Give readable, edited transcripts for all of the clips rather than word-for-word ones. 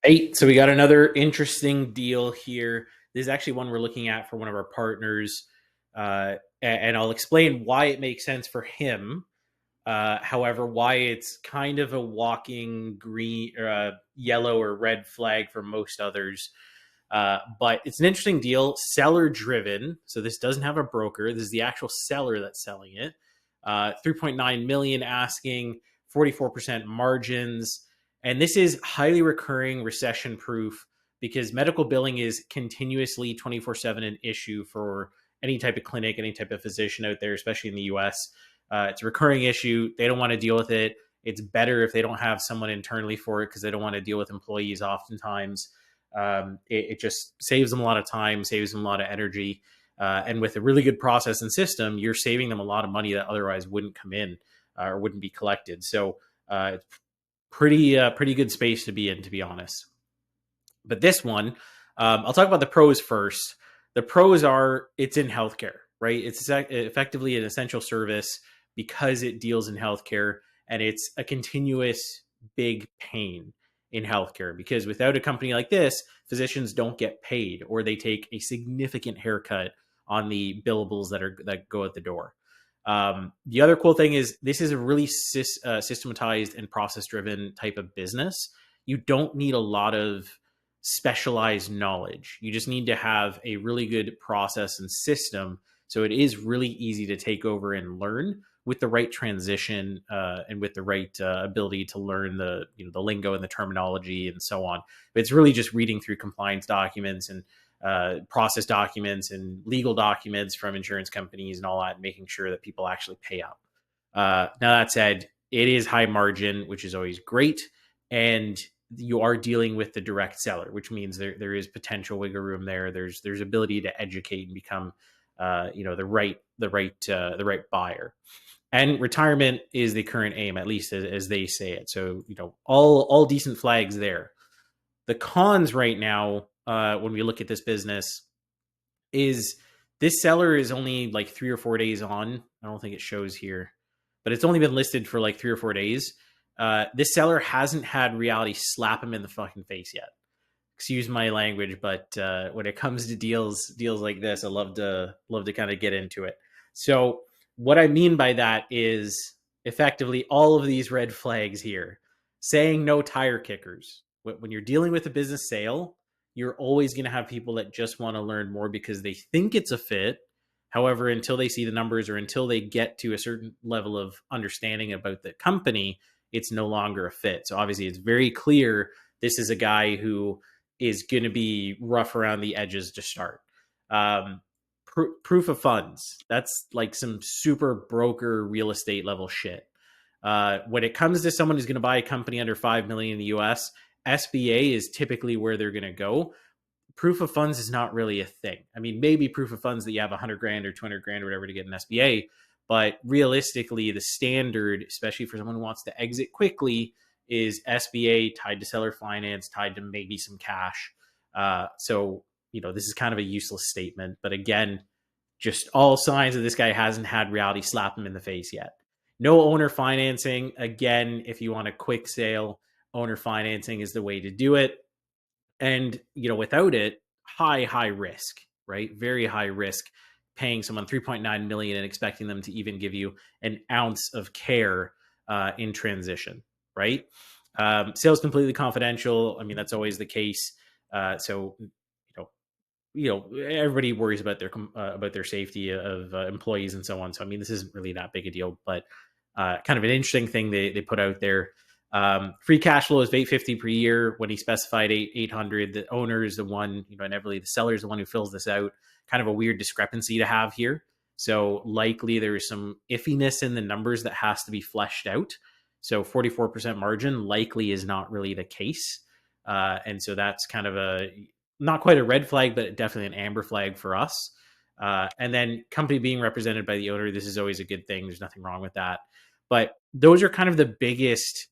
Hey, so we got another interesting deal here. This is actually one we're looking at for one of our partners, and I'll explain why it makes sense for him. However, why it's kind of a walking green, yellow or red flag for most others. But it's an interesting deal, seller driven. So this doesn't have a broker. This is the actual seller that's selling it. 3.9 million asking, 44% margins. And this is highly recurring, recession proof because medical billing is continuously 24/7 an issue for any type of clinic, any type of physician out there, especially in the US. It's a recurring issue. They don't want to deal with it. It's better if they don't have someone internally for it because they don't want to deal with employees oftentimes. It just saves them a lot of time, saves them a lot of energy. And with a really good process and system, you're saving them a lot of money that otherwise wouldn't come in or wouldn't be collected. So it's pretty good space to be in, to be honest. But this one, I'll talk about the pros first. The pros are it's in healthcare, right? It's effectively an essential service because it deals in healthcare, and it's a continuous big pain in healthcare because without a company like this, physicians don't get paid or they take a significant haircut on the billables that go at the door. The other cool thing is this is a really systematized and process driven type of business. You don't need a lot of specialized knowledge. You just need to have a really good process and system. So it is really easy to take over and learn with the right transition and with the right ability to learn the lingo and the terminology and so on. But it's really just reading through compliance documents and process documents and legal documents from insurance companies and all that, and making sure that people actually pay up. Now that said, it is high margin, which is always great, and you are dealing with the direct seller, which means there is potential wiggle room there. There's ability to educate and become the right buyer. And retirement is the current aim, at least as they say it. So all decent flags there. The cons right now, when we look at this business, is this seller is only like 3 or 4 days on. I don't think it shows here, but it's only been listed for like 3 or 4 days. This seller hasn't had reality slap him in the fucking face yet. Excuse my language, but when it comes to deals like this, I love to kind of get into it. So what I mean by that is effectively all of these red flags here, saying no tire kickers. When you're dealing with a business sale, you're always going to have people that just want to learn more because they think it's a fit. However, until they see the numbers or until they get to a certain level of understanding about the company, it's no longer a fit. So obviously it's very clear this is a guy who is going to be rough around the edges to start. Proof of funds. That's like some super broker real estate level shit. When it comes to someone who's going to buy a company under 5 million in the US, SBA is typically where they're going to go. Proof of funds is not really a thing. I mean, maybe proof of funds that you have 100 grand or 200 grand or whatever to get an SBA, but realistically, the standard, especially for someone who wants to exit quickly, is SBA tied to seller finance, tied to maybe some cash. So this is kind of a useless statement. But again, just all signs that this guy hasn't had reality slap him in the face yet. No owner financing. Again, if you want a quick sale, owner financing is the way to do it. And without it, high risk, right? Very high risk. Paying someone 3.9 million and expecting them to even give you an ounce of care in transition, right? Sales completely confidential. I mean, that's always the case. So everybody worries about their safety of employees and so on. So I mean, this isn't really that big a deal, but kind of an interesting thing they put out there. Free cash flow is 850 per year. When he specified 800, the owner is the one, inevitably the seller is the one who fills this out. Kind of a weird discrepancy to have here. So likely there is some iffiness in the numbers that has to be fleshed out. So 44% margin likely is not really the case. And so that's kind of not quite a red flag, but definitely an amber flag for us. And then company being represented by the owner, this is always a good thing. There's nothing wrong with that. But those are kind of the biggest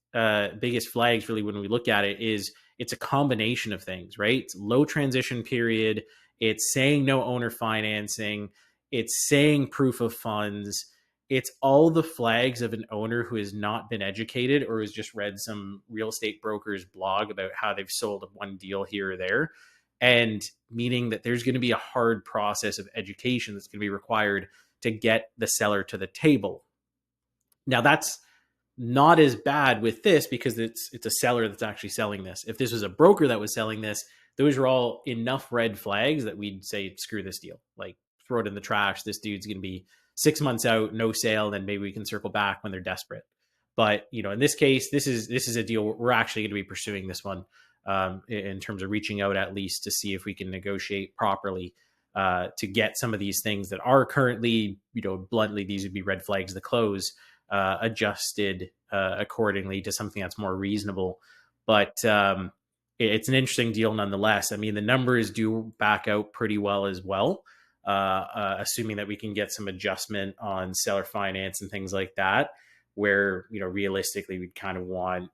flags really when we look at it. Is it's a combination of things, right? It's low transition period. It's saying no owner financing. It's saying proof of funds. it's all the flags of an owner who has not been educated or has just read some real estate broker's blog about how they've sold one deal here or there. And meaning that there's going to be a hard process of education that's going to be required to get the seller to the table. Now, that's not as bad with this because it's a seller that's actually selling this. If this was a broker that was selling this, those are all enough red flags that we'd say, screw this deal. Like, throw it in the trash. This dude's going to be 6 months out, no sale. Then maybe we can circle back when they're desperate. But in this case, this is a deal we're actually going to be pursuing this one, in terms of reaching out at least to see if we can negotiate properly, to get some of these things that are currently, bluntly, these would be red flags to close, adjusted accordingly to something that's more reasonable. But it's an interesting deal nonetheless. I mean, the numbers do back out pretty well as well, assuming that we can get some adjustment on seller finance and things like that, where, realistically, we'd kind of want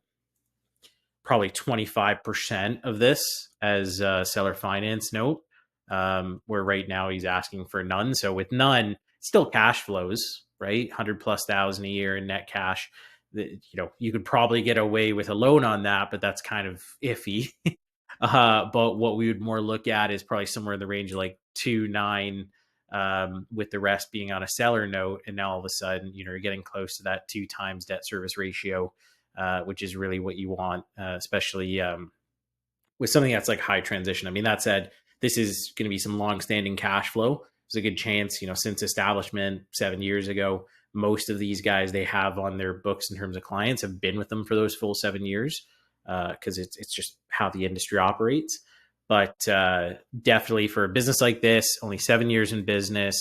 probably 25% of this as a seller finance note, where right now he's asking for none. So with none, still cash flows, right? 100,000+ a year in net cash. You could probably get away with a loan on that, but that's kind of iffy. But what we would more look at is probably somewhere in the range of like 2.9, with the rest being on a seller note. And now all of a sudden, you're getting close to that 2x debt service ratio, which is really what you want, especially with something that's like high transition. I mean, that said, this is going to be some long-standing cash flow. There's a good chance, since establishment 7 years ago, most of these guys they have on their books in terms of clients have been with them for those full 7 years, because it's just how the industry operates. But definitely for a business like this, only 7 years in business,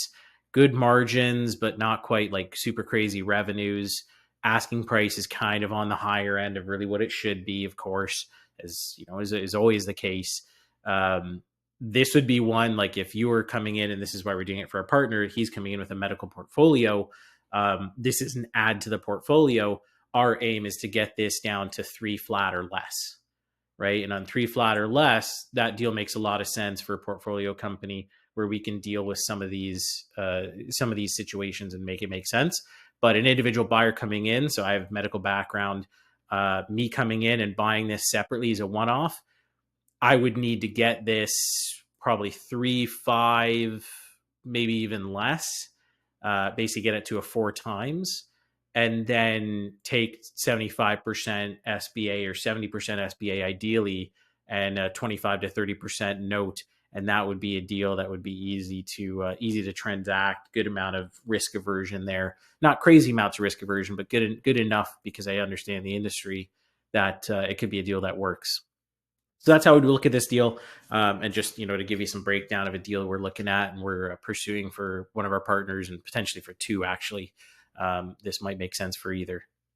good margins, but not quite like super crazy revenues. Asking price is kind of on the higher end of really what it should be, of course, as is always the case. This would be one, like, if you were coming in, and this is why we're doing it for our partner, he's coming in with a medical portfolio. This is an add to the portfolio. Our aim is to get this down to 3 flat or less, right? And on 3 flat or less, that deal makes a lot of sense for a portfolio company where we can deal with some of these situations and make it make sense. But an individual buyer coming in, so I have medical background, me coming in and buying this separately is a one-off. I would need to get this probably 3.5, maybe even less, basically get it to a 4 times, and then take 75% SBA or 70% SBA ideally, and a 25 to 30% note. And that would be a deal that would be easy to transact. Good amount of risk aversion there, not crazy amounts of risk aversion, but good enough, because I understand the industry, that it could be a deal that works. So that's how we'd look at this deal. And just, to give you some breakdown of a deal we're looking at and we're pursuing for one of our partners, and potentially for 2, actually. This might make sense for either.